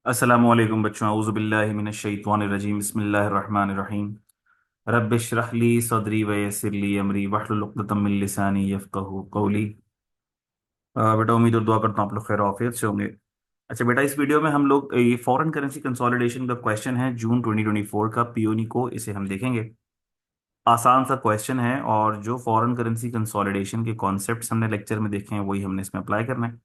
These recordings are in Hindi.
अस्सलामु अलैकुम बच्चों, औज़ु बिल्लाहि मिनश शैतानिर रजीम, बिस्मिल्लाहिर रहमानिर रहीम। रब्बि इश्रह ली सदरी व यस्सिर ली अमरी वहलुल उक़दतम मिन लिसानी यफ़क़हू क़ौली। बेटा, उम्मीद और दुआ करता हूँ आप लोग खैर आफियत से होंगे। अच्छा बेटा, इस वीडियो में हम लोग ये फॉरेन करेंसी कंसोलिडेशन का क्वेश्चन है जून 2024 का पीओनी को, इसे हम देखेंगे। आसान सा क्वेश्चन है और जो फॉरेन करेंसी कंसोलिडेशन के कॉन्सेप्ट्स हमने लेक्चर में देखे हैं वही हमने इसमें अप्लाई करना है।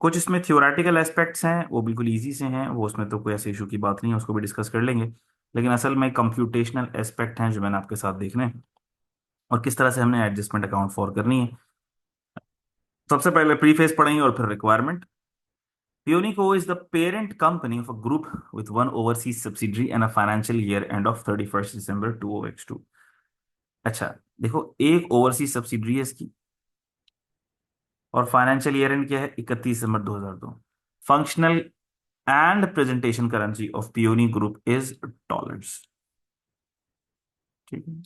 कुछ इसमें थियोरेटिकल एस्पेक्ट्स हैं, वो बिल्कुल इजी से हैं, वो उसमें तो कोई ऐसे इशू की बात नहीं है, उसको भी डिस्कस कर लेंगे। लेकिन असल में कंप्यूटेशनल एस्पेक्ट हैं जो मैंने आपके साथ देखने हैं और किस तरह से हमने एडजस्टमेंट अकाउंट फॉर करनी है। सबसे पहले प्रीफेस पढ़ेंगे और फिर requirement. Pionico is the parent company of a group with one overseas subsidiary and a financial year end of 31st December 2022। अच्छा, देखो, एक ओवरसीज सब्सिडरी है इसकी और फाइनेंशियल ईयर एंड क्या है, 31 दिसंबर 2002। Functional and presentation currency of peony group is dollars. ठीक है,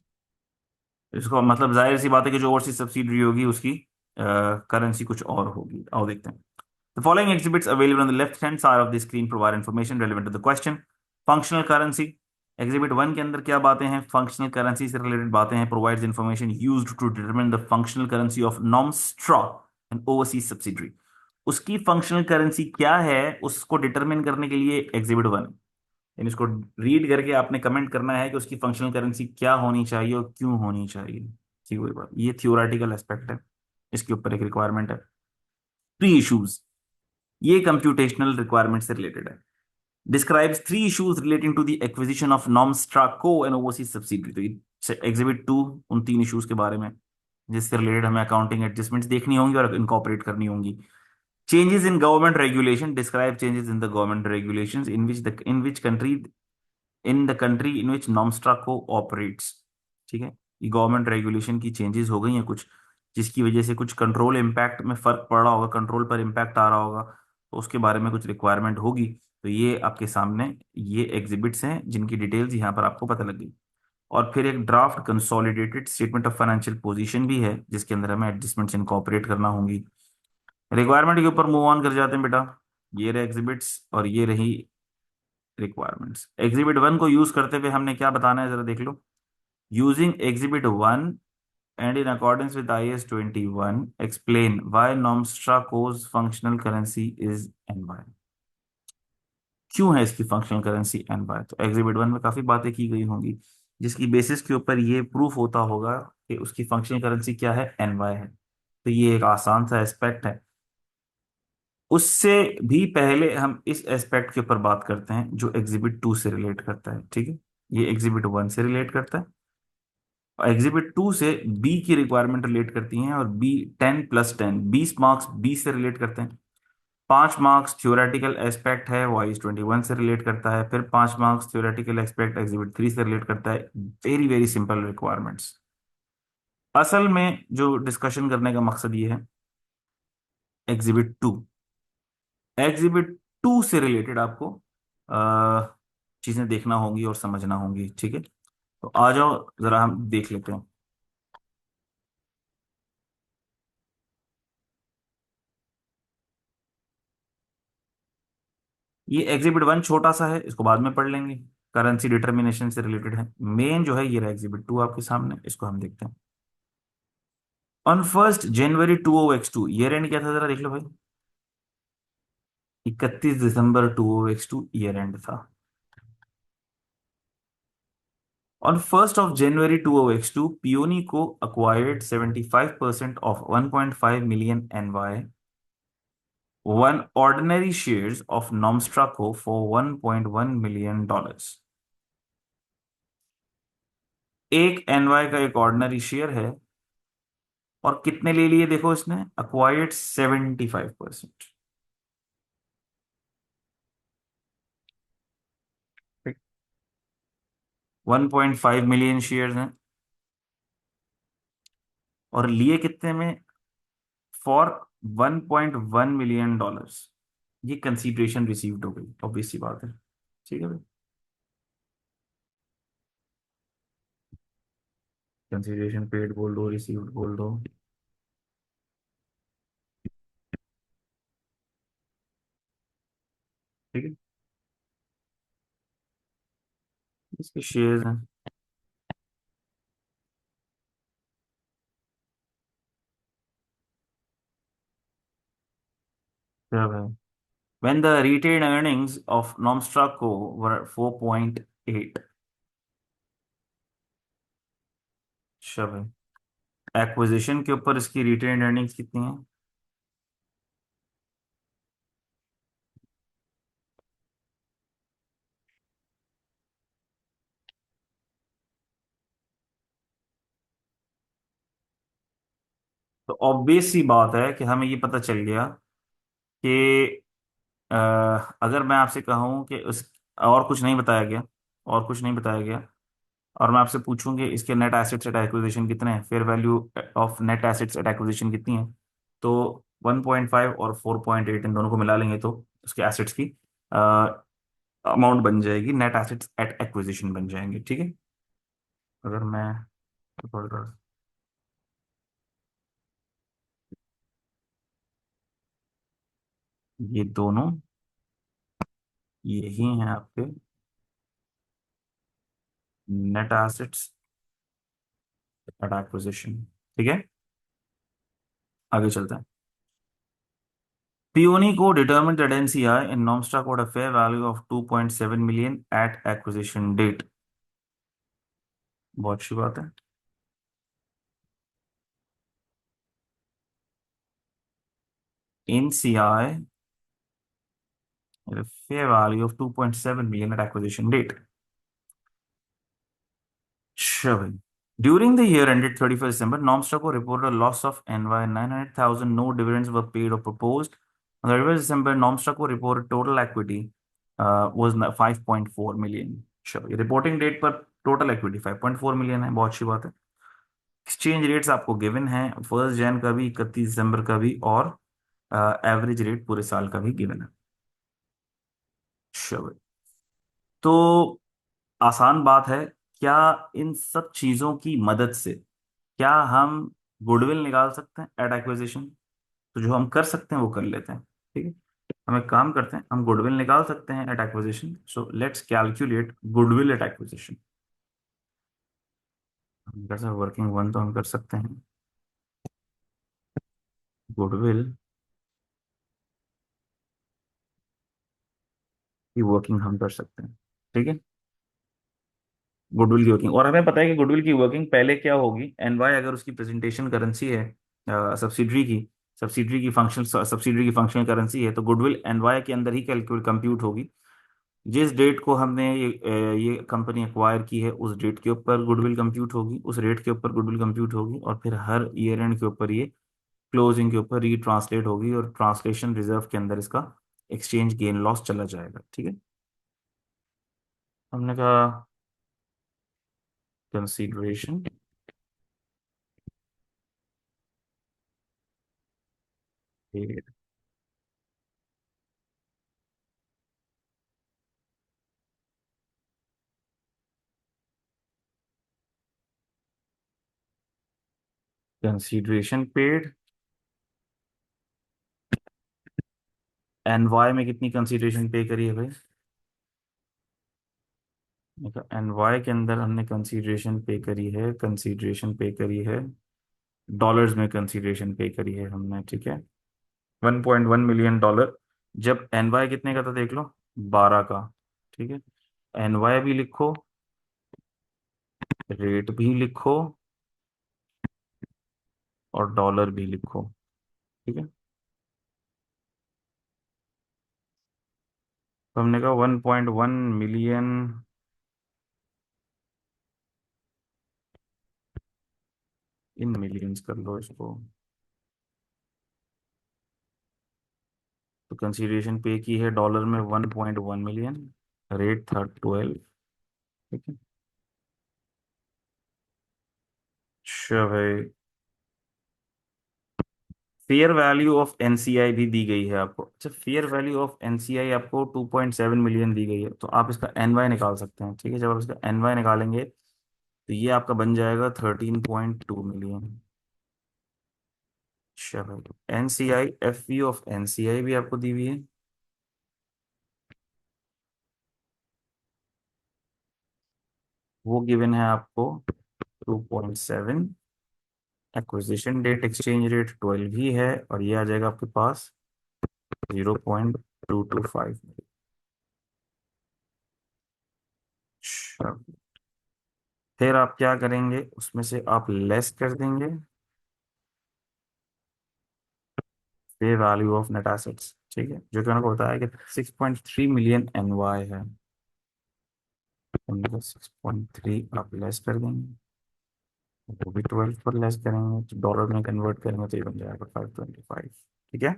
इसको मतलब जाहिर सी बात है कि जो ओवरसीज सब्सिडरी होगी उसकी करेंसी कुछ और होगी। आओ देखते हैं। The following exhibits available on the left hand side of the screen provide information relevant to the question. Functional currency, exhibit 1 के अंदर क्या बातें हैं, फंक्शनल करेंसी से रिलेटेड बातें हैं। Provides information used to determine the functional currency of Nomstra and overseas subsidiary. उसकी फंक्शनल करेंसी क्या है उसको डिटरमिन करने के लिए एग्जिबिट 1, यानी इसको रीड करके आपने कमेंट करना है कि उसकी फंक्शनल करेंसी क्या होनी चाहिए और क्यों होनी चाहिए। ठीक, वही बात, ये थियोरेटिकल एस्पेक्ट है, इसके ऊपर एक रिक्वायरमेंट है। प्री इश्यूज, ये कंप्यूटेशनल रिक्वायरमेंट से रिलेटेड है। Describes three issues relating to the acquisition of Nomstra को एंड ओवरसीज सब्सिडरी। तो एग्जिबिट 2 उन तीन इश्यूज के बारे में जिससे रिलेटेड हमें अकाउंटिंग एडजस्टमेंट्स देखनी होंगी और इनकॉपरेट करनी होंगी। Changes in government regulation, describe changes in the government regulations in the country in which Nomstra operates। ठीक है, ये गवर्नमेंट रेगुलेशन की चेंजेस हो गई हैं कुछ, जिसकी वजह से कुछ कंट्रोल इम्पैक्ट में फर्क पड़ रहा होगा, कंट्रोल पर इम्पैक्ट आ रहा होगा, तो उसके बारे में कुछ रिक्वायरमेंट होगी। तो ये आपके सामने ये एग्जिबिट्स हैं जिनकी डिटेल्स यहाँ पर आपको पता लगी। और फिर एक draft consolidated statement of financial position भी है जिसके अंदर हमें एडजस्टमेंट्स इनकॉर्पोरेट करना होंगी। रिक्वायरमेंट के ऊपर मूव ऑन कर जाते हैं बेटा। ये रहे एग्जिबिट्स और ये रही रिक्वायरमेंट्स। एग्जिबिट 1 को यूज करते हुए हमने क्या बताना है जरा देख लो। Using exhibit 1 and in accordance with IS 21 explain why Nomstra co's functional currency is NY। क्यों है इसकी फंक्शनल करेंसी NY, तो एग्जिबिट 1 में काफी बातें की गई होंगी जिसकी बेसिस के ऊपर ये प्रूफ होता होगा कि उसकी फंक्शनल करेंसी क्या है, NY है। तो ये एक आसान सा एस्पेक्ट है। उससे भी पहले हम इस एस्पेक्ट के ऊपर बात करते हैं जो एग्जिबिट 2 से रिलेट करता है। ठीक है, ये एग्जिबिट 1 से रिलेट करता है और एग्जिबिट 2 से बी की रिक्वायरमेंट रिलेट करती हैं और बी 10+10 20 मार्क्स बी से रिलेट करते हैं। 5 मार्क्स थ्योरेटिकल एस्पेक्ट है वो IS 21 से रिलेट करता है, फिर 5 मार्क्स थ्योरेटिकल एस्पेक्ट एग्जिबिट 3 से रिलेट करता है। Very very simple requirements. असल में जो डिस्कशन करने का मकसद ये है, एग्जिबिट 2, एग्जिबिट 2 से रिलेटेड आपको चीजें देखना होंगी और समझना होंगी। ठीक है, तो आ जाओ जरा हम देख लेते हैं। ये एग्जिबिट 1 छोटा सा है, इसको बाद में पढ़ लेंगे, करेंसी डिटर्मिनेशन से रिलेटेड है। मेन जो है ये रहा एग्जिबिट 2 आपके सामने, इसको हम देखते हैं। ऑन 1 जनवरी 2002 ईयर एंड क्या था जरा देख लो भाई। 31 दिसंबर 2002 ईयर एंड था। On 1st of January 2002, Pionico acquired 75% of 1.5 million NY one ordinary shares of Nomstraco for $1.1 million। एक NY का एक ऑर्डिनरी शेयर है और कितने ले लिए देखो, इसने अक्वायर्ड 75%। 1.5 मिलियन शेयर हैं और लिए कितने में, फॉर $1.1 मिलियन। ये कंसीडरेशन रिसीव्ड हो गई, ऑब्वियस सी बात है। ठीक है भाई, कंसीडरेशन पेड बोल दो, रिसीव्ड बोल दो। ठीक है, इसके शेयर्स हैं। क्या भाई? When the retained earnings of Nomstra Co were 4.8। अच्छा भाई, एक्विजिशन के ऊपर इसकी रिटेन्ड अर्निंग्स कितनी है? तो ऑब्वियस सी बात है कि हमें ये पता चल गया कि अ, अगर मैं आपसे कहूं कि उस और कुछ नहीं बताया गया, और कुछ नहीं बताया गया, और मैं आपसे पूछूं कि इसके नेट एसेट्स एट एक्विजिशन कितने हैं, fair value of net assets at acquisition कितनी है, तो 1.5 और 4.8 इन दोनों को मिला लेंगे तो उसके एसेट्स की अमाउंट बन जाएगी, नेट एसेट्स एट एक्विजिशन बन जाएंगे, ठीक है। अगर मैं ये दोनों यही हैं आपके नेट एसेट्स एट एक्विजिशन, ठीक है। आगे चलते हैं। Peony Co determined that NCI in Nomstra got a fair value of 2.7 million at acquisition date। बहुत अच्छी बात है। NCI had a fair value of 2.7 million at acquisition date। Sure. During the year ended 31st December, Nomstra Co reported a loss of NY 900,000. No dividends were paid or proposed. On 31st December, Nomstra Co reported total equity was 5.4 million। Sure. Reporting date पर टोटल इक्विटी 5.4 मिलियन है, बहुत अच्छी बात है। एक्सचेंज रेट्स आपको गिवन है, 1 जनवरी का भी, 31 दिसंबर का भी, और एवरेज रेट पूरे साल का भी गिवन है। श्योर। तो आसान बात है। क्या इन सब चीजों की मदद से क्या हम गुडविल निकाल सकते हैं एट एक्विजिशन? तो जो हम कर सकते हैं वो कर लेते हैं, ठीक है। हम एक काम करते हैं, हम गुडविल निकाल सकते हैं at acquisition. So let's calculate goodwill at acquisition. हम कर सकते, वर्किंग वन तो हम कर सकते हैं, गुडविल की वर्किंग हम कर सकते हैं, ठीक है। गुडविल की वर्किंग, और हमें पता है कि गुडविल की वर्किंग पहले क्या होगी, एनवाई अगर उसकी प्रेजेंटेशन करेंसी है सब्सिडरी की, सब्सिडरी की फंक्शनल करेंसी है, तो गुडविल एनवाई के अंदर ही कैलकुलेट कंप्यूट होगी। जिस डेट को हमने ये कंपनी एक्वायर की है उस डेट के ऊपर गुडविल कंप्यूट होगी, उस रेट के ऊपर गुडविल कंप्यूट होगी, और फिर हर ईयर एंड के ऊपर ये क्लोजिंग के ऊपर रीट्रांसलेट होगी, और ट्रांसलेशन रिजर्व के अंदर इसका एक्सचेंज गेन लॉस चला जाएगा, ठीक है। हमने कहा consideration paid, consideration paid NY में कितनी कंसीडरेशन पे करी है भाई? एनवाई के अंदर हमने कंसीडरेशन पे करी है, डॉलर्स में कंसीडरेशन पे करी है हमने, ठीक है। 1.1 मिलियन डॉलर। जब एनवाई कितने का था देख लो, 12 का, ठीक है। एनवाई भी लिखो, रेट भी लिखो, और डॉलर भी लिखो, ठीक है। तो हमने कहा 1.1 मिलियन इन मिलियंस कर लो इसको। तो कंसीडरेशन पे की है डॉलर में 1.1 मिलियन, रेट था 12, ठीक है। अच्छा भाई, फेयर वैल्यू ऑफ एनसीआई भी दी गई है आपको। अच्छा, फेयर वैल्यू ऑफ एनसीआई आपको 2.7 मिलियन दी गई है, तो आप इसका एनवाई निकाल सकते हैं, ठीक है। जब आप इसका एनवाई निकालेंगे तो ये आपका बन जाएगा 13.2 मिलियन। अच्छा भाई, एनसीआई, एफ ऑफ एनसीआई भी आपको दी हुई है। वो गिवन है आपको 2.7, एक्विजिशन डेट एक्सचेंज रेट 12 ही है, और ये आ जाएगा आपके पास 0.225। फिर आप क्या करेंगे, उसमें से आप लेस कर देंगे fair value of net assets, ठीक है, जो कि उनको बताया कि 6.3 मिलियन NY है। उनको 6.3 आप लेस कर देंगे, वो भी 12 पर लेस करेंगे तो डॉलर में कन्वर्ट करेंगे तो ये बन जाएगा 525, ठीक है।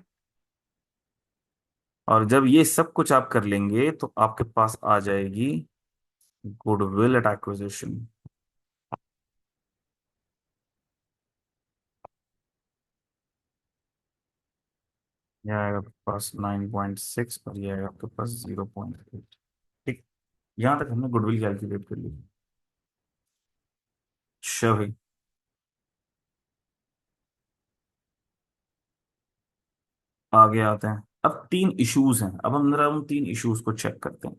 और जब ये सब कुछ आप कर लेंगे तो आपके पास आ जाएगी गुडविल एट एक्विजिशन। ये आएगा आपके पास 9.6 और ये आएगा आपके पास 0.8, ठीक। यहाँ तक हमने गुडविल कैलकुलेट कर ली। अच्छा भाई, आगे आते हैं। अब तीन इश्यूज हैं, अब हम जरा उन तीन इश्यूज को चेक करते हैं।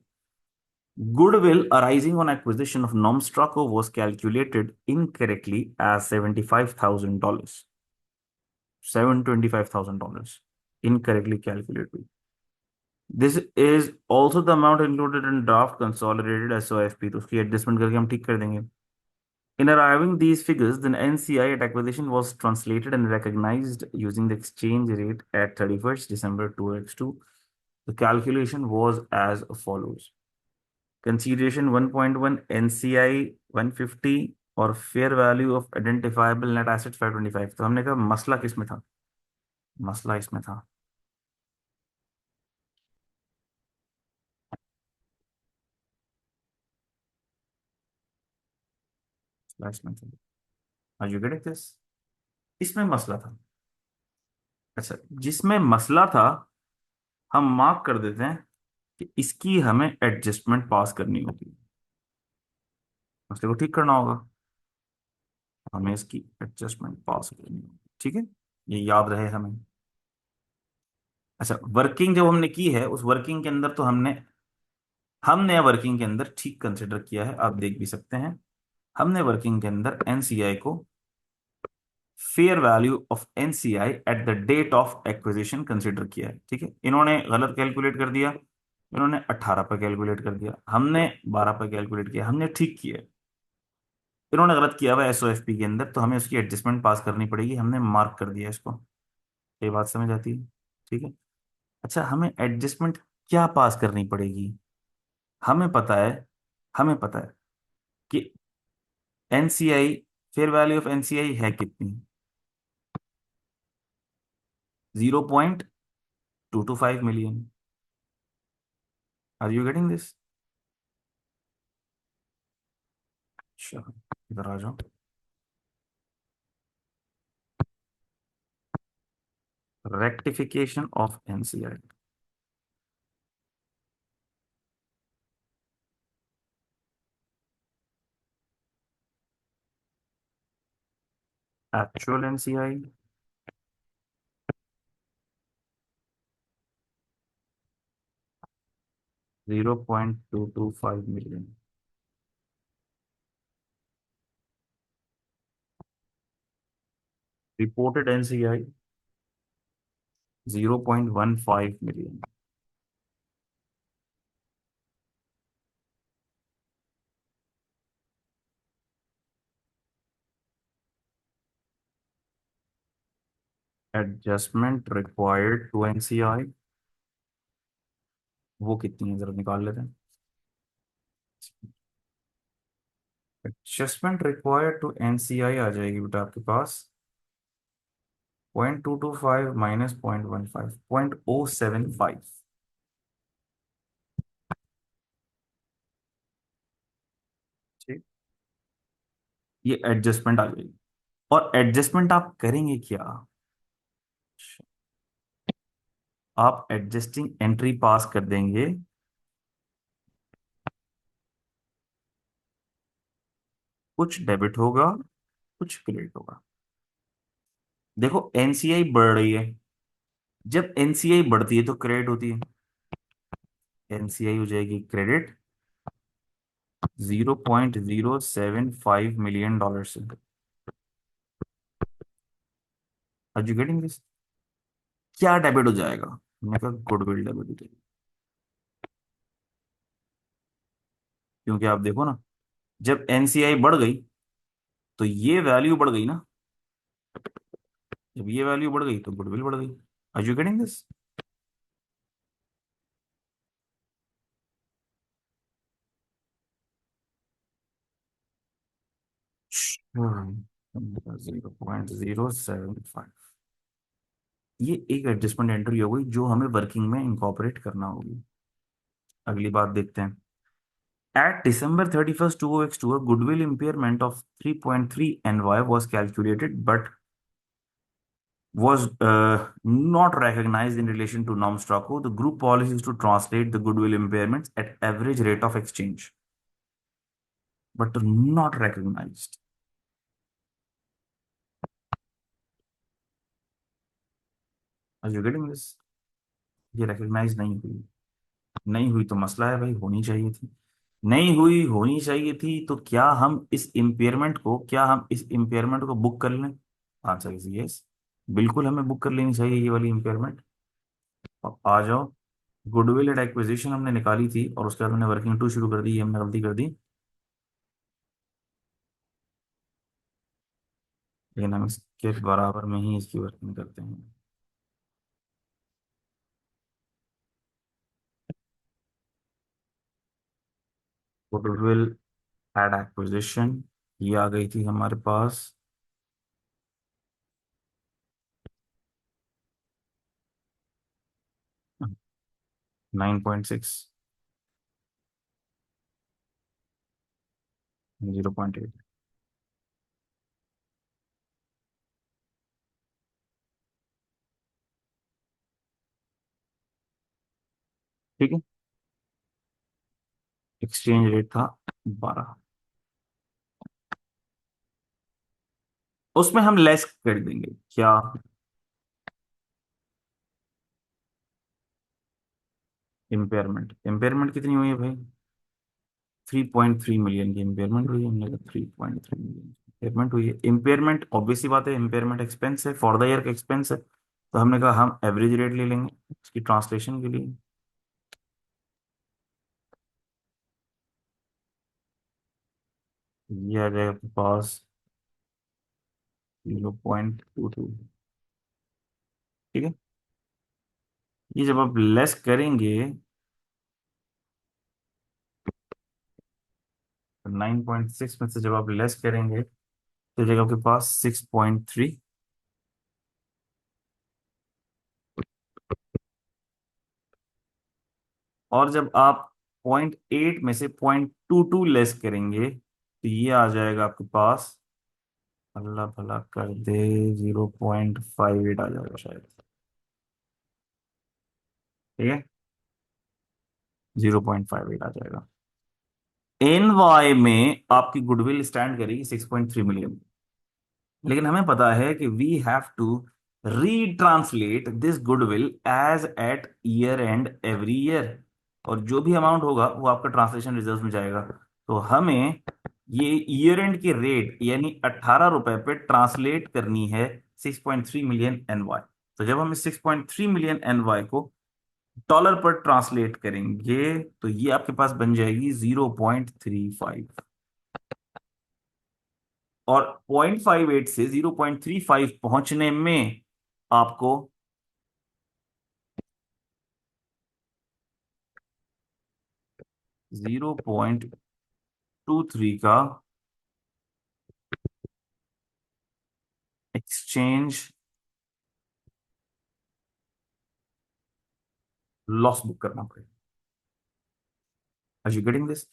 Goodwill arising on acquisition of Nomstraco was calculated incorrectly as $75,000. $725,000 incorrectly calculated. This is also the amount included in draft consolidated SOFP. तो उसकी adjustment करके हम ठीक कर देंगे. In arriving these figures, then NCI at acquisition was translated and recognized using the exchange rate at 31st December 2x2. The calculation was as follows. Consideration 1.1, NCI 150 और fair value of identifiable net asset 525। तो हमने कहा मसला किस में था, मसला इसमें था, मसला इसमें था। Are you getting this? इसमें मसला था। अच्छा, जिसमें मसला था हम मार्क कर देते हैं कि इसकी हमें एडजस्टमेंट पास करनी होगी, मसले को ठीक करना होगा, हमें इसकी एडजस्टमेंट पास करनी होगी, ठीक है, ये याद रहे हमें। अच्छा, वर्किंग जो हमने की है उस वर्किंग के अंदर तो हमने वर्किंग के अंदर ठीक कंसिडर किया है, आप देख भी सकते हैं। हमने वर्किंग के अंदर एनसीआई को fair value of NCI at the date of acquisition consider किया है, ठीक है। इन्होंने गलत कैलकुलेट कर दिया, इन्होंने 18 पर कैलकुलेट कर दिया, हमने 12 पर कैलकुलेट किया, हमने ठीक किया। इन्होंने गलत किया हुआ एसओएफपी के अंदर, तो हमें उसकी एडजस्टमेंट पास करनी पड़ेगी, हमने मार्क कर दिया इसको। ये बात समझ आती है, ठीक है। अच्छा, हमें एडजस्टमेंट क्या पास करनी पड़ेगी, हमें पता है, हमें पता है कि NCI, fair value of NCI है कितनी, 0.225 million. Are you getting this? अच्छा, इधर आ जाओ। Rectification of NCI, actual NCI 0.225 million, reported NCI 0.15 million. Adjustment required to NCI, वो कितनी है जरा निकाल लेते हैं। एडजस्टमेंट रिक्वायर्ड टू एनसीआई आ जाएगी बेटा आपके पास 0.225 माइनस 0.15, 0.075, ठीक। ये एडजस्टमेंट आ जाएगी, और एडजस्टमेंट आप करेंगे क्या, आप एडजस्टिंग एंट्री पास कर देंगे, कुछ डेबिट होगा कुछ क्रेडिट होगा। देखो एनसीआई बढ़ रही है, जब एनसीआई बढ़ती है तो क्रेडिट होती है, एनसीआई हो जाएगी क्रेडिट, $0.075 मिलियन से। Are you getting this? क्या डेबिट हो जाएगा? मैंने कहा गुडविल डेबिट हो जाएगी। क्योंकि आप देखो ना, जब एनसीआई बढ़ गई तो ये वैल्यू बढ़ गई ना, जब ये वैल्यू बढ़ गई तो गुडविल बढ़ गई। Are you getting this? 0.075। ये एक एडजस्टमेंट एंट्री हो गई जो हमें वर्किंग में इंकॉर्पोरेट करना होगी। अगली बात देखते हैं। At December 31st, 2002, a goodwill impairment of 3.3 NY was calculated but was not recognized in relation to Nom Straco. The group policy is to translate the goodwill impairments at average rate of exchange, but not recognized. Are you getting this? ये recognize नहीं हुई। नहीं हुई तो मसला है भाई, होनी चाहिए थी। नहीं हुई, होनी चाहिए थी, तो क्या हम इस इम्पेयरमेंट को बुक कर लें? Answer is yes. बिल्कुल हमें बुक कर लेनी चाहिए ये वाली इम्पेयरमेंट। अब आ जाओ। गुडविल एट एक्विजिशन हमने निकाली थी और उसके बाद हमने वर्किंग टू शुरू कर दी, ये हमने गलती कर दी। लेकिन हम इसके बराबर में ही इसकी वर्किंग करते हैं। गुडविल एट एक्विजिशन ये आ गई थी हमारे पास 9.6, 0.8। ठीक है। एक्सचेंज रेट था 12। उसमें हम लेस कर देंगे क्या? इम्पेयरमेंट कितनी हुई है भाई? 3.3 मिलियन की इम्पेयरमेंट हुई है। हमने कहा 3.3 मिलियन इम्पेयरमेंट हुई है। इम्पेयरमेंट ऑब्वियसली बात है, इम्पेयरमेंट एक्सपेंस है, फॉर द ईयर का एक्सपेंस है, तो हमने कहा हम एवरेज रेट ले लेंगे इसकी ट्रांसलेशन के लिए। ये आ जाएगा आपके पास 0.22। ठीक है। ये जब आप लेस करेंगे, 9.6 में से जब आप लेस करेंगे तो जाएगा आपके पास 6.3। और जब आप 0.8 में से 0.22 लेस करेंगे तो ये आ जाएगा आपके पास, अल्लाह भला कर दे, 0.58 आ जाएगा शायद। ठीक है। 0.58 आ जाएगा। एन वाई में आपकी गुडविल स्टैंड करेगी 6.3 मिलियन। लेकिन हमें पता है कि we have to retranslate this goodwill as at year end every year. और जो भी अमाउंट होगा वो आपका ट्रांसलेशन रिजर्व में जाएगा। तो हमें ये ईयर एंड की रेट यानी 18 रुपए पे ट्रांसलेट करनी है 6.3 मिलियन एन वाई। तो जब हम इस 6.3 मिलियन एन वाई को डॉलर पर ट्रांसलेट करेंगे तो ये आपके पास बन जाएगी 0.35। और 0.58 से 0.35 पहुंचने में आपको 0.23 का एक्सचेंज लॉस बुक करना पड़ेगा। Are you getting this?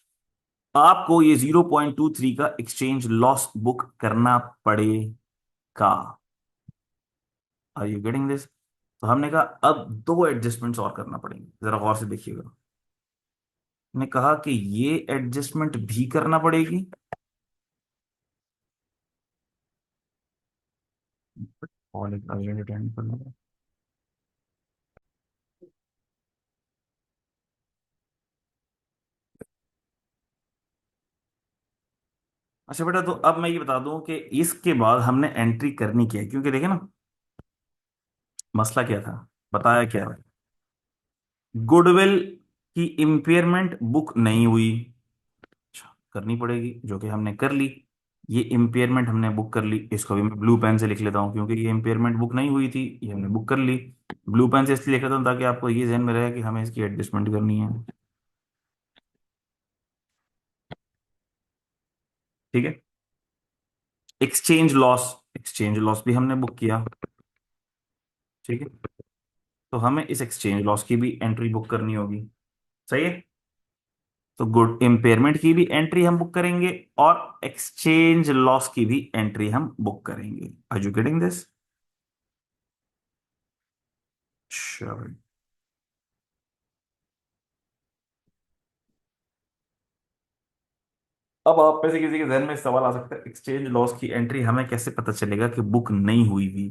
आपको ये 0.23 का एक्सचेंज लॉस बुक करना पड़ेगा। Are you getting this? तो हमने कहा अब दो एडजस्टमेंट्स और करना पड़ेंगे, जरा गौर से देखिएगा। ने कहा कि ये एडजस्टमेंट भी करना पड़ेगी। कॉल एक अर्जेंट अटेंड करना है। अच्छा बेटा, तो अब मैं ये बता दूं कि इसके बाद हमने एंट्री करनी क्या है, क्योंकि देखे ना मसला क्या था, बताया क्या है। गुडविल की इम्पेयरमेंट बुक नहीं हुई। अच्छा, करनी पड़ेगी, जो कि हमने कर ली। ये इम्पेयरमेंट हमने बुक कर ली, इसको भी मैं ब्लू पेन से लिख लेता हूँ, क्योंकि ये इम्पेयरमेंट बुक नहीं हुई थी, ये हमने बुक कर ली। ब्लू पेन से इसलिए लिख लेता हूँ ताकि आपको ये ध्यान में रहे कि हमें इसकी एडजस्टमेंट करनी है। ठीक है। एक्सचेंज लॉस भी हमने बुक किया। ठीक है। तो हमें इस एक्सचेंज लॉस की भी एंट्री बुक करनी होगी। सही है। तो गुड इम्पेयरमेंट की भी एंट्री हम बुक करेंगे, और एक्सचेंज लॉस की भी एंट्री हम बुक करेंगे। Are you getting this? Sure. अब आप में से किसी के जहन में सवाल आ सकता है, एक्सचेंज लॉस की एंट्री हमें कैसे पता चलेगा कि बुक नहीं हुई भी।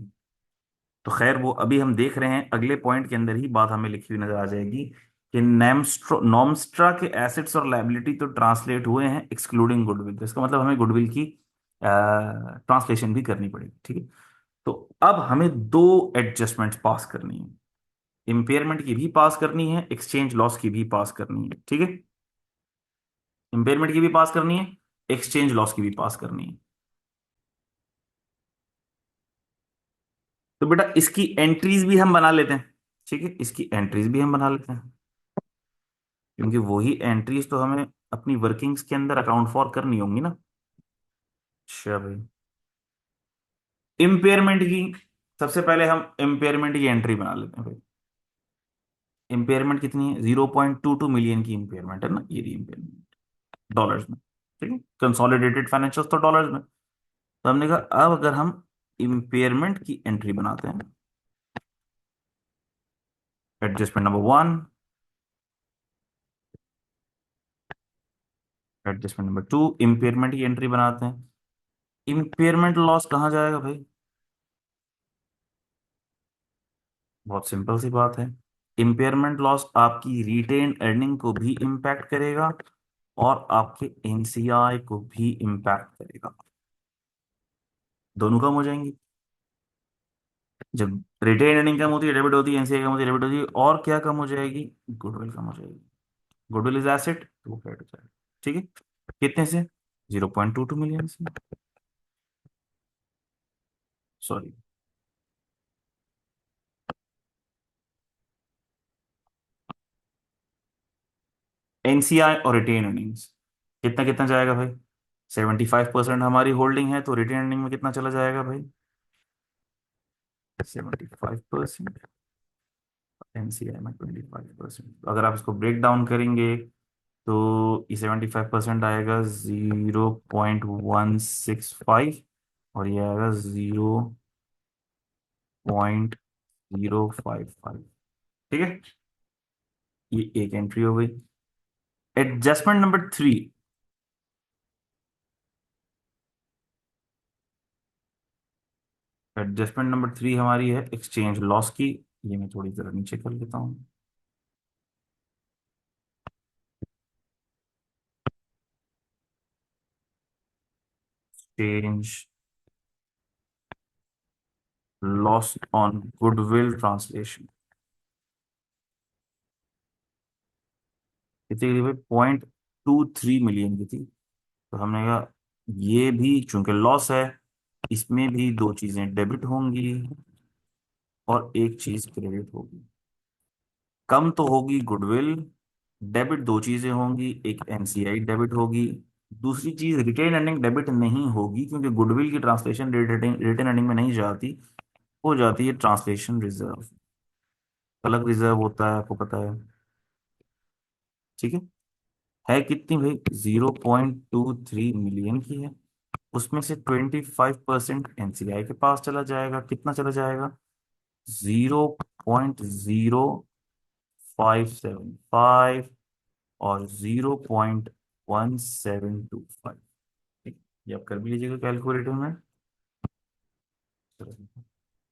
तो खैर वो अभी हम देख रहे हैं, अगले पॉइंट के अंदर ही बात हमें लिखी हुई नजर आ जाएगी कि नॉमस्ट्रा के एसेट्स और लायबिलिटी तो ट्रांसलेट हुए हैं एक्सक्लूडिंग गुडविल। तो इसका मतलब हमें गुडविल की ट्रांसलेशन भी करनी पड़ेगी। ठीक है। तो अब हमें दो एडजस्टमेंट्स पास करनी है। इम्पेयरमेंट की भी पास करनी है, एक्सचेंज लॉस की भी पास करनी है। ठीक है। इम्पेयरमेंट की भी पास करनी है, एक्सचेंज लॉस की भी पास करनी है। तो बेटा इसकी एंट्रीज भी हम बना लेते हैं। ठीक है, इसकी एंट्रीज भी हम बना लेते हैं, क्योंकि वही एंट्रीज तो हमें अपनी वर्किंग्स के अंदर अकाउंट फॉर करनी होंगी ना। अच्छा भाई, इम्पेयरमेंट की सबसे पहले हम इम्पेयरमेंट की एंट्री बना लेते हैं भाई। इम्पेयरमेंट कितनी है? 0.22 मिलियन की इम्पेयरमेंट है ना, ये रही इम्पेयरमेंट डॉलर्स में। ठीक है। कंसोलिडेटेड फाइनेंशियल्स तो डॉलर्स में। तो हमने कहा अब अगर हम इम्पेयरमेंट की एंट्री बनाते हैं, adjustment number one, adjustment number two, impairment की एंट्री बनाते हैं। इम्पेयरमेंट लॉस कहाँ जाएगा भाई? बहुत सिंपल सी बात है। इम्पेयरमेंट लॉस आपकी रिटेन अर्निंग को भी इम्पैक्ट करेगा, और आपके एनसीआई को भी इम्पैक्ट करेगा। दोनों कम हो जाएंगी। जब रिटेन अर्निंग कम होती है डेबिट होती है, एनसीआई कम होती है डेबिट होती है, और क्या कम हो जाएगी? गुडविल कम हो जाएगी। गुडविल इज एसेट, तो वो क्रेडिट हो जाएगा। ठीक है। कितने से? 0.22 मिलियन से। सॉरी, एनसीआई और रिटेन अर्निंग्स कितना कितना जाएगा भाई? 75% हमारी होल्डिंग है, तो रिटेन अर्निंग में कितना चला जाएगा भाई? 75%। एनसीआई में 25%। अगर आप इसको ब्रेक डाउन करेंगे, तो ये 75% आएगा 0.165, और ये आएगा 0.055। ठीक है। ये एक एंट्री हो गई। Adjustment number three. Adjustment number three हमारी है एक्सचेंज लॉस की। ये मैं थोड़ी जरा नीचे कर लेता हूँ। Exchange loss on goodwill translation कितनी थी भाई? 0.23 मिलियन की थी। तो हमने कहा ये भी चूंकि लॉस है, इसमें भी दो चीजें डेबिट होंगी और एक चीज क्रेडिट होगी। कम तो होगी गुडविल, डेबिट दो चीजें होंगी, एक एनसीआई डेबिट होगी, दूसरी चीज रिटेन अर्निंग डेबिट नहीं होगी, क्योंकि गुडविल की ट्रांसलेशन रिटेन अर्निंग में नहीं जाती, हो जाती है ट्रांसलेशन रिजर्व। अलग रिजर्व होता है, आपको पता है। ठीक है कितनी भाई? 0.23 मिलियन की है। उसमें से 25% एनसीआई के पास चला जाएगा। कितना चला जाएगा? 0.0575 और 0.1725। ठीक। ये आप कर भी लीजिएगा कैलकुलेटर में।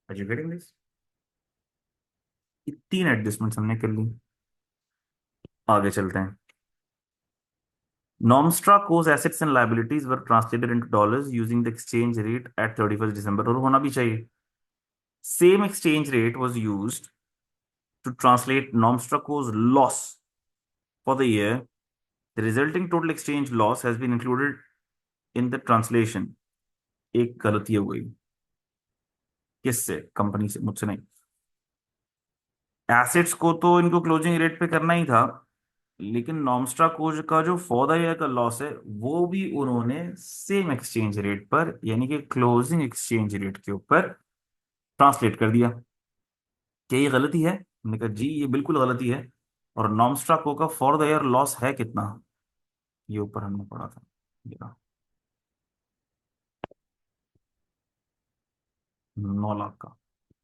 एजुकेटिंग दिस, ये तीन एडजस्टमेंट्स हमने कर ली। आगे चलते हैं। Normstra Co's assets and liabilities were translated into dollars using the exchange rate at 31st December, और होना भी चाहिए. Same exchange rate was used to translate Normstra Co's loss for the year. The resulting total exchange loss has been included in the translation. एक गलती हो गई. किससे? कंपनी से, मुझसे नहीं. एसेट्स को तो इनको क्लोजिंग रेट पे करना ही था, लेकिन नॉर्मस्ट्रा को का जो फॉर द ईयर का लॉस है वो भी उन्होंने सेम एक्सचेंज रेट पर, यानी कि क्लोजिंग एक्सचेंज रेट के ऊपर ट्रांसलेट कर दिया. क्या ये गलती है? हमने कहा जी ये बिल्कुल गलती है. और नॉर्मस्ट्रा को का फॉर द ईयर लॉस है कितना? ये ऊपर हमने पढ़ा था, ये रहा, 9 लाख का.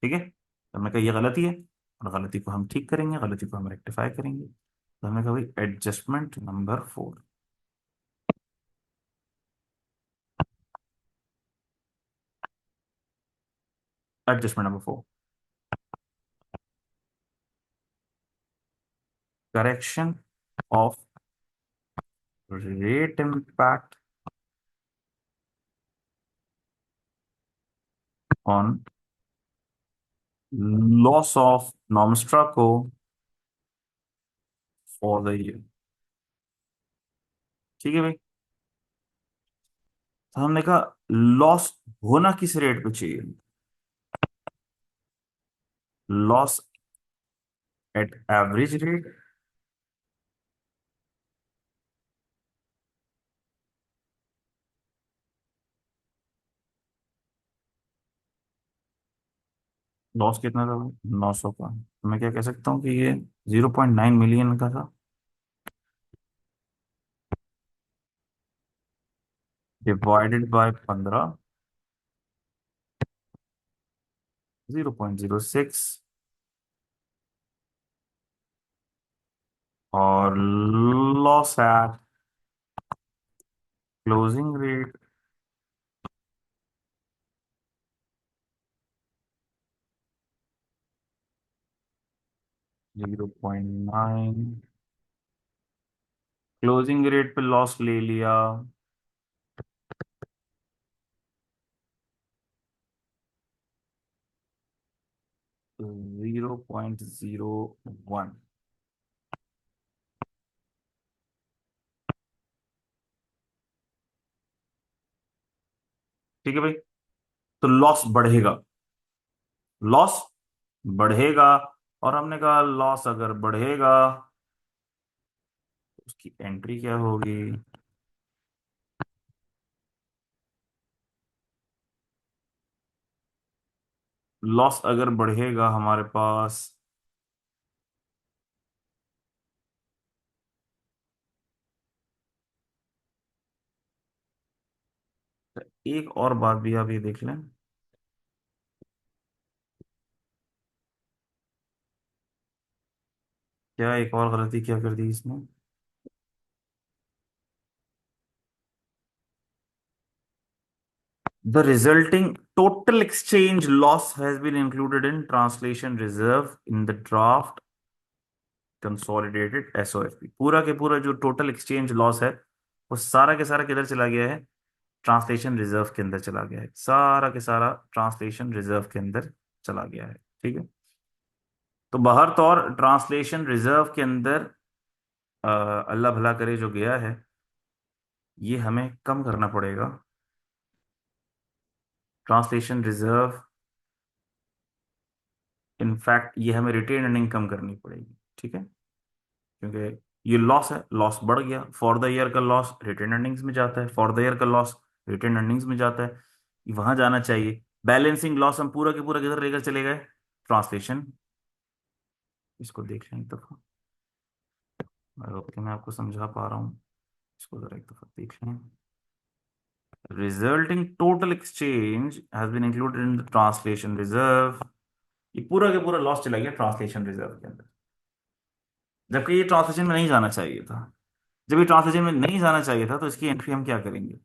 ठीक है, तो हमने कहा ये गलती है, और गलती को हम ठीक करेंगे, गलती को हम रेक्टिफाई करेंगे. तो हमने कहा भाई adjustment number 4. Adjustment number 4, correction of rate impact on loss of Normstraco for the year. ठीक है भाई. तो हमने कहा लॉस होना किस रेट पे चाहिए? Loss at average rate. Loss कितना था भाई? 900 का. तो मैं क्या कह सकता हूँ कि ये 0.9 मिलियन का था, डिवाइडेड बाय 15, 0.06, और loss at closing rate 0.9. Closing rate पे लॉस ले लिया, 0.01. ठीक है भाई. तो लॉस बढ़ेगा, लॉस बढ़ेगा. और हमने कहा लॉस अगर बढ़ेगा तो उसकी एंट्री क्या होगी? लॉस अगर बढ़ेगा हमारे पास, तो एक और बात भी आप ये देख लें. क्या एक और गलती क्या कर दी इसमें? The resulting total exchange loss has been included in translation reserve in the draft consolidated SOFP. पूरा के पूरा जो टोटल एक्सचेंज लॉस है वो सारा के सारा किधर चला गया है? ट्रांसलेशन रिजर्व के अंदर चला गया है. सारा के सारा ट्रांसलेशन रिजर्व के अंदर चला गया है. ठीक है. तो बहर तौर ट्रांसलेशन रिजर्व के अंदर अल्लाह भला करे जो गया है, ये हमें कम करना पड़ेगा. ट्रांसलेशन रिजर्व, इनफैक्ट ये हमें रिटेन अर्निंग कम करनी पड़ेगी. ठीक है, क्योंकि ये लॉस है, लॉस बढ़ गया. फॉर द ईयर का लॉस रिटेन अर्निंग्स में जाता है, फॉर द ईयर का लॉस रिटेन अर्निंग्स में जाता है, वहां जाना चाहिए. बैलेंसिंग लॉस हम पूरा के पूरा किधर लेकर चले गए? ट्रांसलेशन. इसको देख लें एक दफा, आई होप कि मैं आपको समझा पा रहा हूँ. इसको जरा एक दफा देख लें. Resulting total exchange has been included in the translation reserve. ये पूरा के पूरा लॉस चला गया ट्रांसलेशन रिजर्व के अंदर, जबकि ये ट्रांसलेशन में नहीं जाना चाहिए था. जब ये ट्रांसलेशन में नहीं जाना चाहिए था तो इसकी एंट्री हम क्या करेंगे?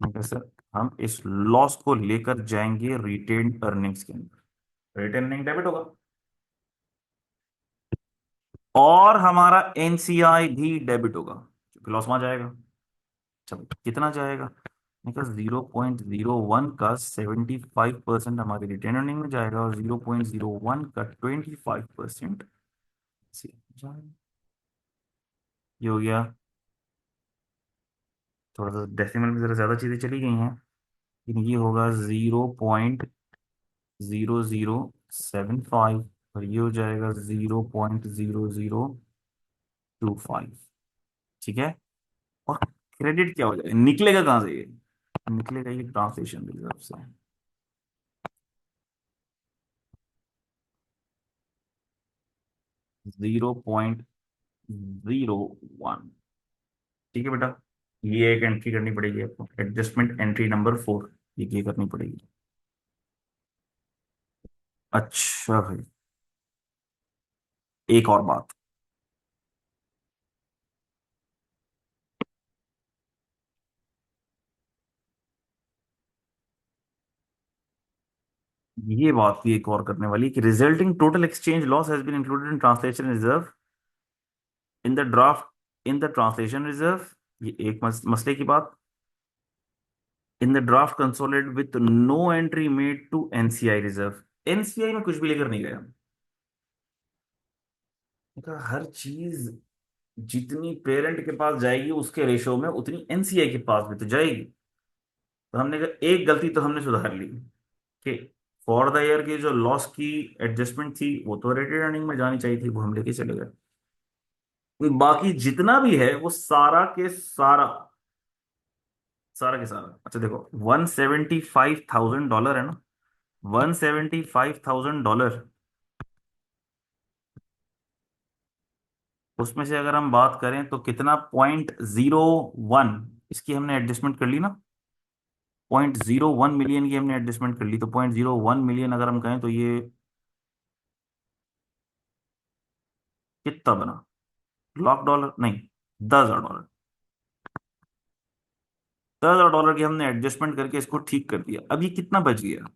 सर हम इस लॉस को लेकर जाएंगे रिटेन अर्निंग्स के अंदर. रिटेन अर्निंग डेबिट होगा, और हमारा एनसीआई भी डेबिट होगा क्योंकि लॉस वहां जाएगा। चलो कितना जाएगा? 0.01 का 75% हमारी रिटेन अर्निंग में जाएगा और 0.01 का 25% जाएगा। ये हो गया। थोड़ा सा डेसिमल में जरा ज्यादा चीजें चली गई हैं, लेकिन ये होगा 0.0075 और ये हो जाएगा 0.0025। ठीक है। और क्रेडिट क्या हो जाएगा, निकलेगा कहाँ से ये? निकलेगा ये ट्रांसलेशन रिजर्व से। 0.01। ठीक है बेटा। ये एक एंट्री करनी पड़ेगी आपको, एडजस्टमेंट एंट्री नंबर 4, ये करनी पड़ेगी। अच्छा भाई, एक और बात। ये बात भी एक और करने वाली कि resulting total exchange loss has been included in translation reserve in the draft in the translation reserve. ये एक मसले की बात। In the draft consolidated with no entry made to NCI reserve. NCI में कुछ भी लेकर नहीं गया। देखा, हर चीज जितनी पेरेंट के पास जाएगी उसके रेशो में उतनी एनसीआई के पास भी तो जाएगी। तो हमने कहा एक गलती तो हमने सुधार ली कि फॉर द ईयर की जो लॉस की एडजस्टमेंट थी वो तो रेटेड अर्निंग में जानी चाहिए थी, वो हम लेके चले गए। बाकी जितना भी है वो सारा के सारा, सारा के सारा। अच्छा देखो, $175,000 है ना, $175,000, उसमें से अगर हम बात करें तो कितना, 0.01 इसकी हमने एडजस्टमेंट कर ली ना। 0.01 मिलियन की हमने एडजस्टमेंट कर ली, तो 0.01 मिलियन अगर हम कहें तो ये कितना बना? $1,00,000 नहीं, $10,000। $10,000 की हमने एडजस्टमेंट करके इसको ठीक कर दिया। अब ये कितना बच गया?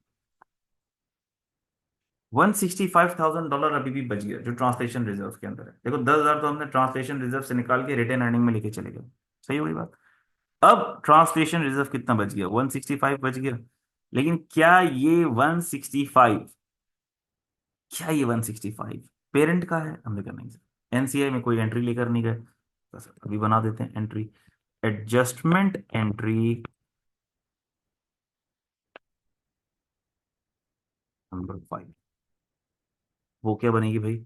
$165,000 अभी भी बच गया जो ट्रांसलेशन रिजर्व के अंदर है। देखो, 10,000 तो हमने ट्रांसलेशन रिजर्व से निकाल के रिटेन अर्निंग में लेके चले गए। सही हुई बात। अब ट्रांसलेशन रिजर्व कितना बच गया? 165 बच गया। लेकिन क्या ये 165 पेरेंट का है? हमने कहा नहीं सर, एनसीआई में कोई एंट्री लेकर नहीं गए। तो सर अभी बना देते हैं एंट्री, एडजस्टमेंट एंट्री नंबर 5। वो क्या बनेगी भाई?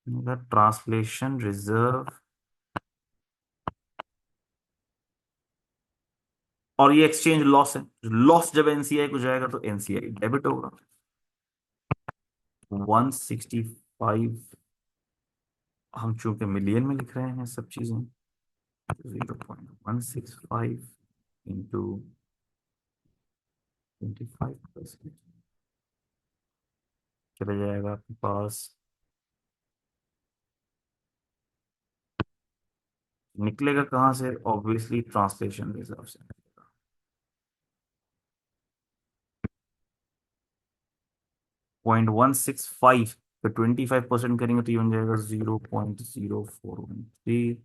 ट्रांसलेशन रिजर्व, और ये एक्सचेंज लॉस है। लॉस जब एनसीआई को जाएगा तो एनसीआई डेबिट होगा। 165, हम चूंकि मिलियन में लिख रहे हैं सब चीजें, 0.165 इंटू 25% चला जाएगा आपके पास। निकलेगा कहाँ से? ऑब्वियसली ट्रांसलेशन रिजर्व से निकलेगा। 0.165 तो 25% करेंगे तो ये बन जाएगा 0.0413।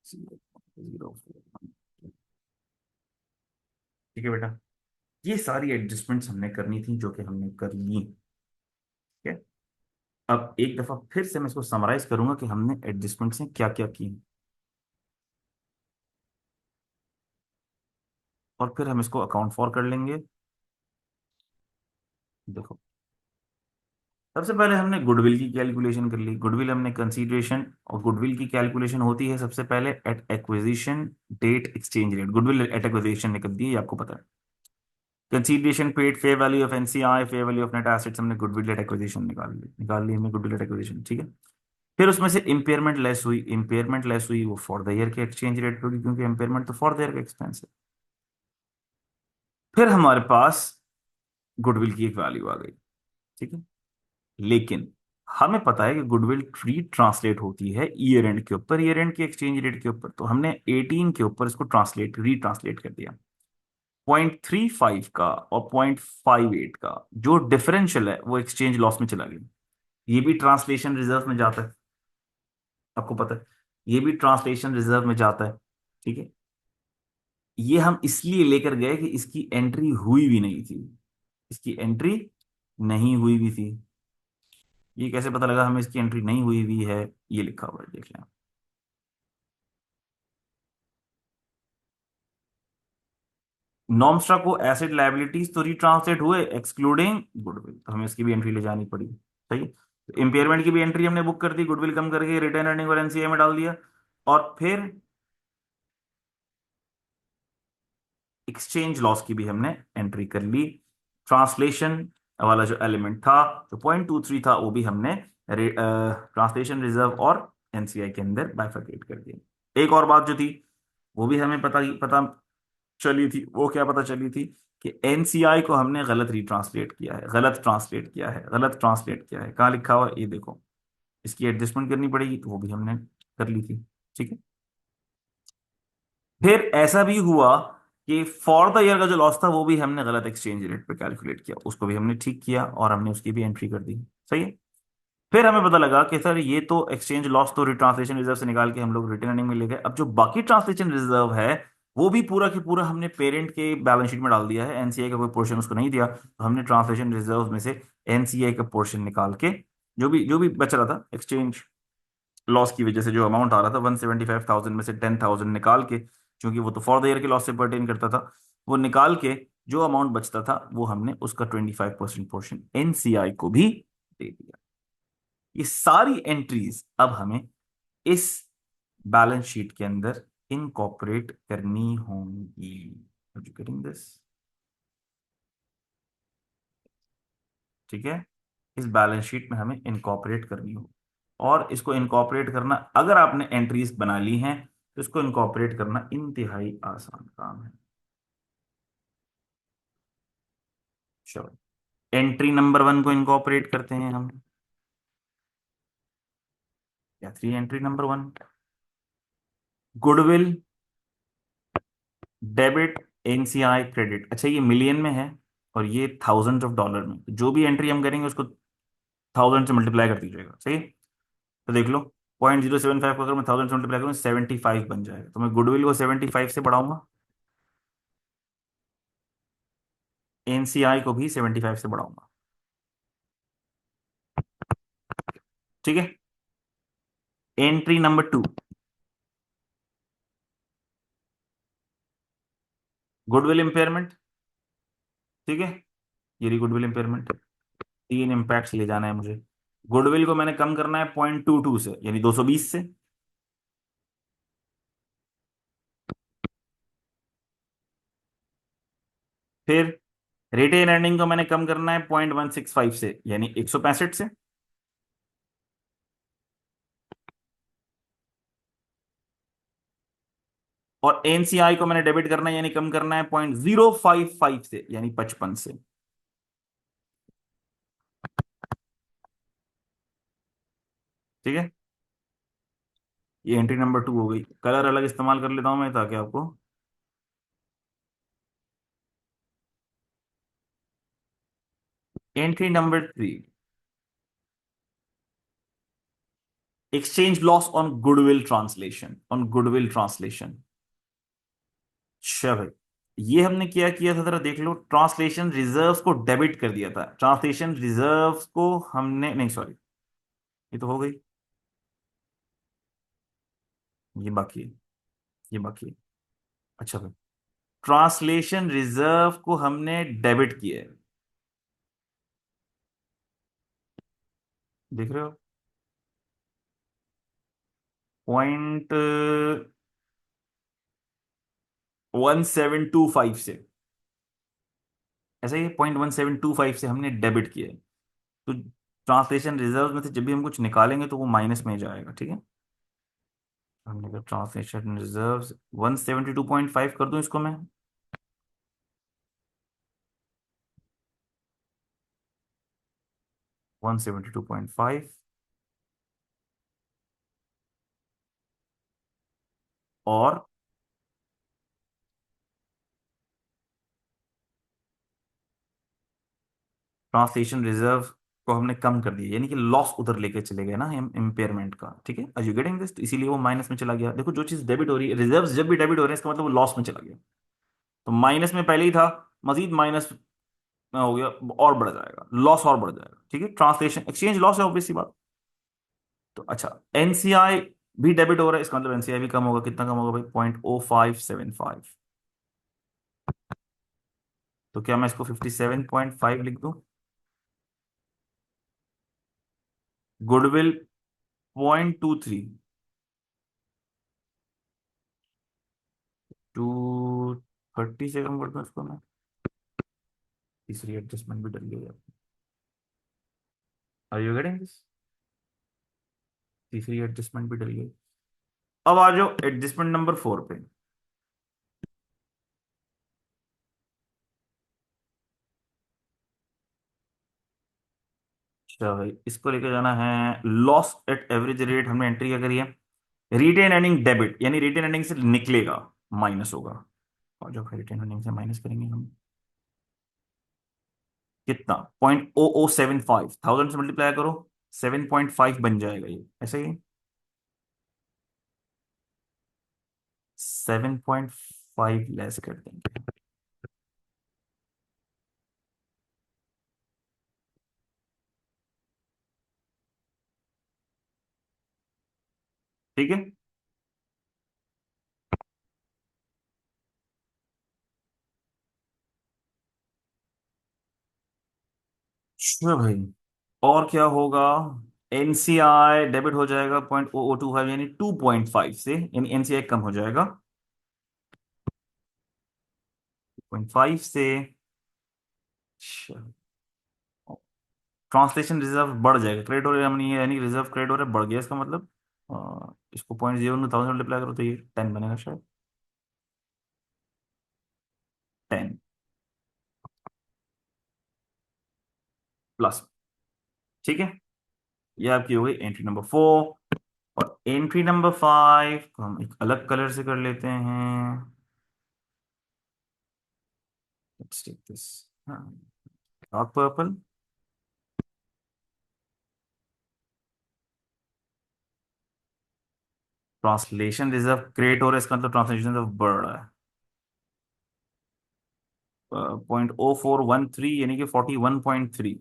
0.04। ठीक है बेटा, ये सारी एडजस्टमेंट्स हमने करनी थी जो कि हमने कर ली। ठीक है। अब एक दफा फिर से मैं इसको समराइज करूंगा कि हमने एडजस्टमेंट्स में क्या क्या की, और फिर हम इसको अकाउंट फॉर कर लेंगे। देखो, सबसे पहले हमने गुडविल की कैलकुलेशन कर ली। गुडविल हमने कंसीडरेशन, और गुडविल की कैलकुलेशन होती है सबसे पहले at acquisition date exchange rate. Goodwill at acquisition ने कर दी है, ये आपको पता है। Consideration paid, fair value of NCI, fair value of net assets, हमने गुडविल एट एक्विजिशन निकाल ली हमने गुडविल एट एक्विजिशन। ठीक है। फिर उसमें से इंपेयरमेंट लेस हुई। इंपेयरमेंट लेस हुई वो फॉर द ईयर के एक्सचेंज रेट पे होगी, क्योंकि इंपेयरमेंट तो फॉर द ईयर का एक्सपेंस है। फिर हमारे पास गुडविल की एक वैल्यू आ गई। ठीक है। लेकिन हमें पता है कि गुडविल फ्री ट्रांसलेट होती है ईयर एंड के ऊपर, ईयर एंड के एक्सचेंज रेट के ऊपर। तो हमने 18 के ऊपर इसको रीट्रांसलेट कर दिया। 0.35 का और 0.58 का जो डिफरेंशियल है वो एक्सचेंज लॉस में चला गया। ये भी ट्रांसलेशन रिजर्व में जाता है। आपको पता है ये भी ट्रांसलेशन रिजर्व में जाता है। ठीक है, ये हम इसलिए लेकर गए कि इसकी एंट्री हुई भी नहीं थी, इसकी एंट्री नहीं हुई भी थी। ये कैसे पता लगा हमें इसकी एंट्री नहीं हुई भी है? ये लिखा हुआ है, देख लें। नॉर्मस्ट्रा को एसेट लायबिलिटीज तो रिट्रांसलेट हुए एक्सक्लूडिंग गुडविल, तो हमें इसकी भी एंट्री ले जानी पड़ी। सही है, तो इम्पेयरमेंट की भी एंट्री हमने बुक कर दी, गुडविल कम करके रिटेन अर्निंग और एनसीए में डाल दिया। और फिर एक्सचेंज लॉस की भी हमने एंट्री कर ली। ट्रांसलेशन वाला जो एलिमेंट था, जो 0.23 था, वो भी हमने ट्रांसलेशन रिजर्व और एनसीआई के अंदर बाइफरकेट कर दिया। एक और बात जो थी वो भी हमें पता चली थी, वो क्या पता चली थी कि एनसीआई को हमने गलत रिट्रांसलेट किया है, गलत ट्रांसलेट किया है, गलत ट्रांसलेट किया है। कहाँ लिखा हुआ है ये देखो, इसकी एडजस्टमेंट करनी पड़ेगी, तो वो भी हमने कर ली थी। ठीक है, फिर ऐसा भी हुआ कि फॉर द ईयर का जो लॉस था वो भी हमने गलत एक्सचेंज रेट पे कैलकुलेट किया, उसको भी हमने ठीक किया और हमने उसकी भी एंट्री कर दी। सही है, फिर हमें पता लगा कि सर ये तो एक्सचेंज लॉस तो रिट्रांसलेशन रिजर्व से निकाल के हम लोग रिटेन अर्निंग में ले गए, अब जो बाकी ट्रांसलेशन रिजर्व है वो भी पूरा की पूरा हमने पेरेंट के बैलेंस शीट में डाल दिया है, एनसीआई का कोई पोर्शन उसको नहीं दिया, तो हमने ट्रांसलेशन रिजर्व में से एनसीआई का पोर्शन निकाल के जो भी बच रहा था एक्सचेंज लॉस की वजह से, जो अमाउंट आ रहा था 175,000 में से 10,000 निकाल के, क्योंकि वो तो फॉर द ईयर के लॉस से पर्टेन करता था, वो निकाल के जो अमाउंट बचता था वो हमने उसका 25% पोर्शन एनसीआई को भी दे दिया। ये सारी एंट्रीज अब हमें इस बैलेंस शीट के अंदर इनकॉर्पोरेट करनी होंगी। Getting this? ठीक है, इस बैलेंस शीट में हमें इनकॉर्पोरेट करनी होगी, और इसको इनकॉर्पोरेट करना, अगर आपने एंट्रीज बना ली हैं तो इसको इनकॉर्पोरेट करना इंतहाई आसान काम है। चलो, एंट्री नंबर 1 को इनकॉर्पोरेट करते हैं हम। क्या थी entry number 1? Goodwill debit, NCI credit. अच्छा, ये मिलियन में है और ये थाउजेंड ऑफ डॉलर में, तो जो भी एंट्री हम करेंगे उसको थाउजेंड से मल्टीप्लाई कर दीजिएगा। सही है? तो देख लो, 0.075 को अगर मैं थाउजेंड से मल्टीप्लाई करूँ 75 बन जाएगा, तो मैं गुडविल को 75 से बढ़ाऊंगा, एनसीआई को भी 75 से बढ़ाऊंगा। ठीक है, एंट्री नंबर 2, गुडविल इम्पेयरमेंट। ठीक है, ये रही गुडविल इम्पेयरमेंट। तीन इम्पैक्ट्स ले जाना है मुझे। गुडविल को मैंने कम करना है 0.22 से, यानी 220 से। फिर रिटेन अर्निंग को मैंने कम करना है 0.165 से, यानी 165 से। और एनसीआई को मैंने डेबिट करना है, यानी कम करना है 0.055 से, यानी 55 से। ठीक है, ये एंट्री नंबर 2 हो गई। कलर अलग इस्तेमाल कर लेता हूं मैं ताकि आपको। Entry number 3, exchange loss on goodwill translation, on goodwill translation. अच्छा भाई, ये हमने क्या किया था जरा देख लो, ट्रांसलेशन रिजर्व्स को डेबिट कर दिया था, ट्रांसलेशन रिजर्व्स को हमने नहीं, सॉरी, ये तो हो गई, ये बाकी है, ये बाकी है। अच्छा भाई, ट्रांसलेशन रिजर्व को हमने डेबिट किया है, देख रहे हो? 0.1725 से, ऐसा ही 0.1725 से हमने डेबिट किया है। तो ट्रांसलेशन रिजर्व में से जब भी हम कुछ निकालेंगे तो वो माइनस में जाएगा। ठीक है, हमने कहा ट्रांसलेशन रिजर्व 172.5 कर दूं इसको मैं, 172.5, और ट्रांसलेशन रिजर्व को हमने कम कर दिया, यानी कि लॉस उधर लेके चले गए ना हम इम्पेयरमेंट का। ठीक है, आर यू गेटिंग दिस? तो इसीलिए वो माइनस में चला गया। देखो जो चीज डेबिट हो रही है, रिजर्व्स जब भी डेबिट हो रहे हैं, इसका मतलब वो लॉस में चला गया। तो माइनस में पहले ही था, मजीद माइनस में हो गया, और बढ़ जाएगा, लॉस और बढ़ जाएगा। ठीक है, ट्रांसलेशन एक्सचेंज लॉस है ऑब्वियसली बात। तो अच्छा, एनसीआई भी डेबिट हो रहा है, इसका मतलब एनसीआई भी कम होगा। कितना कम होगा भाई? 0.0575। तो क्या मैं इसको 57.5 लिख दूं? गुडविल 0.23। 230 से कम कर दूं इसको मैं? तीसरी एडजस्टमेंट भी डल गई। Are you getting this? तीसरी एडजस्टमेंट भी डल गई। अब आ जाओ एडजस्टमेंट नंबर 4 पे। अच्छा भाई, इसको लेके जाना है। लॉस एट एवरेज रेट हमने एंट्री क्या करी है? रिटेन अर्निंग डेबिट, यानी रिटेन अर्निंग से निकलेगा, माइनस होगा। और जो रिटेन अर्निंग से माइनस करेंगे हम, कितना? 0.0075, 1000 से मल्टीप्लाई करो, 7.5 बन जाएगा ये, ऐसे ही। 7.5 लेस कर देंगे। ठीक है। अच्छा भाई, और क्या होगा? एनसीआई डेबिट हो जाएगा 0.0025, यानी 2.5 से, यानी एनसीआई कम हो जाएगा 2.5 से। ट्रांसलेशन रिजर्व बढ़ जाएगा, क्रेडिट हो रहा है, यानी रिजर्व क्रेडिट हो रहा है, बढ़ गया इसका मतलब। इसको 0.0 मल्टीप्लाई करो तो ये 10 बनेगा शायद। 10 प्लस। ठीक है, ये आपकी हो गई एंट्री नंबर 4। और एंट्री नंबर 5 को हम एक अलग कलर से कर लेते हैं। Let's take this, dark purple. Translation reserve create हो रहा है, इसका मतलब ट्रांसलेशन रिजर्व बढ़ रहा है। 0.0413, यानी कि 41.3,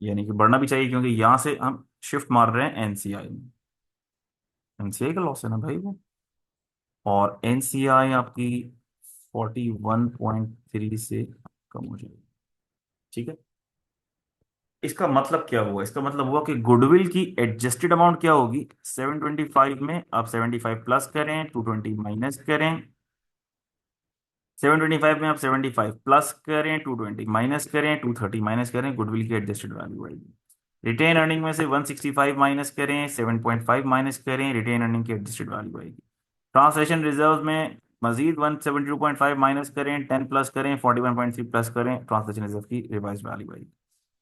यानी कि बढ़ना भी चाहिए, क्योंकि यहां से हम शिफ्ट मार रहे हैं एनसीआई में। एनसीआई का लॉस है ना भाई वो। और एनसीआई आपकी 41.3 से कम हो जाएगी। ठीक है, इसका मतलब क्या हुआ? इसका मतलब हुआ कि गुडविल की एडजस्टेड अमाउंट क्या होगी? 725 में आप 75 प्लस करें, 220 माइनस करें। 725 में आप 75 प्लस करें, 220 माइनस करें, 230 माइनस करें, गुडविल की एडजस्टेड वैल्यू आएगी। रिटेन अर्निंग में से 165 माइनस करें, 7.5 माइनस करें, रिटेन अर्निंग की एडजस्टेड वैल्यू आएगी। ट्रांसलेशन रिजर्व में मजीद 172.5 माइनस करें, 10 प्लस करें, 41.3 प्लस करें, ट्रांसलेशन रिजर्व की रिवाइज वैल्यू आएगी।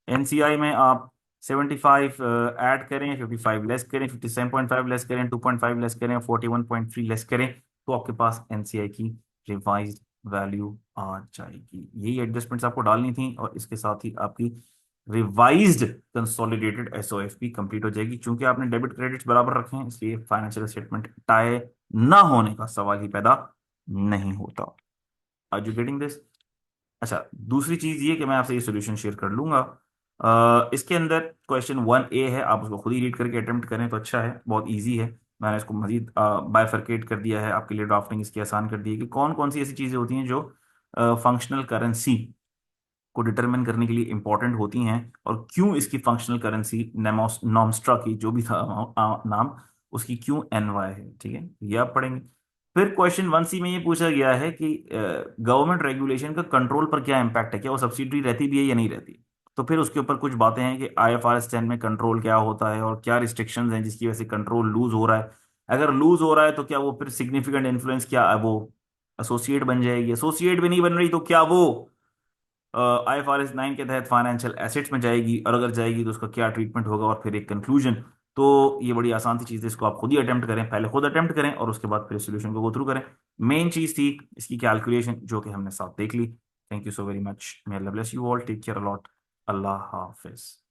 एनसीआई में आप 75 ऐड करें, 55 लेस करें, 57.5 लेस करें, 2.5 लेस करें, 41.3 लेस करें, तो आपके पास एनसीआई की रिवाइज्ड वैल्यू आ जाएगी। यही एडजस्टमेंट्स आपको डालनी थी, और इसके साथ ही आपकी रिवाइज्ड कंसोलिडेटेड एसओएफपी कंप्लीट हो जाएगी। चूंकि आपने डेबिट क्रेडिट्स बराबर रखे हैं, इसलिए फाइनेंशियल स्टेटमेंट टाई ना होने का सवाल ही पैदा नहीं होता। Are you getting this? अच्छा, दूसरी चीज ये कि मैं आपसे ये सोल्यूशन शेयर कर लूंगा। इसके अंदर क्वेश्चन 1A है, आप उसको खुद ही रीड करके अटेम्प्ट करें तो अच्छा है, बहुत इजी है। मैंने इसको मजीद बाइफरकेट कर दिया है आपके लिए, ड्राफ्टिंग इसकी आसान कर दी है कि कौन कौन सी ऐसी चीजें होती हैं जो फंक्शनल करेंसी को डिटरमिन करने के लिए इंपॉर्टेंट होती हैं, और क्यों इसकी फंक्शनल करेंसी नॉमस्ट्रा की जो भी था नाम, उसकी क्यों एनवाई है। ठीक है, ये आप पढ़ेंगे। फिर क्वेश्चन 1C में ये पूछा गया है कि गवर्नमेंट रेगुलेशन का कंट्रोल पर क्या इम्पैक्ट है, क्या वो सब्सिडी रहती भी है या नहीं रहती। तो फिर उसके ऊपर कुछ बातें हैं कि IFRS 10 में कंट्रोल क्या होता है, और क्या रिस्ट्रिक्शंस हैं जिसकी वजह से कंट्रोल लूज हो रहा है। अगर लूज हो रहा है तो क्या वो फिर सिग्निफिकेंट इन्फ्लुएंस, क्या वो एसोसिएट बन जाएगी? एसोसिएट भी नहीं बन रही तो क्या वो IFRS 9 के तहत फाइनेंशियल एसेट्स में जाएगी? और अगर जाएगी तो उसका क्या ट्रीटमेंट होगा, और फिर एक कंक्लूजन। तो ये बड़ी आसान सी चीज़ है, इसको आप खुद ही अटेम्प्ट करें, पहले खुद अटेम्प्ट करें और उसके बाद फिर सोल्यूशन को गो थ्रू करें। मेन चीज़ थी इसकी कैलकुलेशन, जो कि हमने साथ देख ली। Thank you so very much. May Allah bless you all. Take care a lot. Allah Hafiz.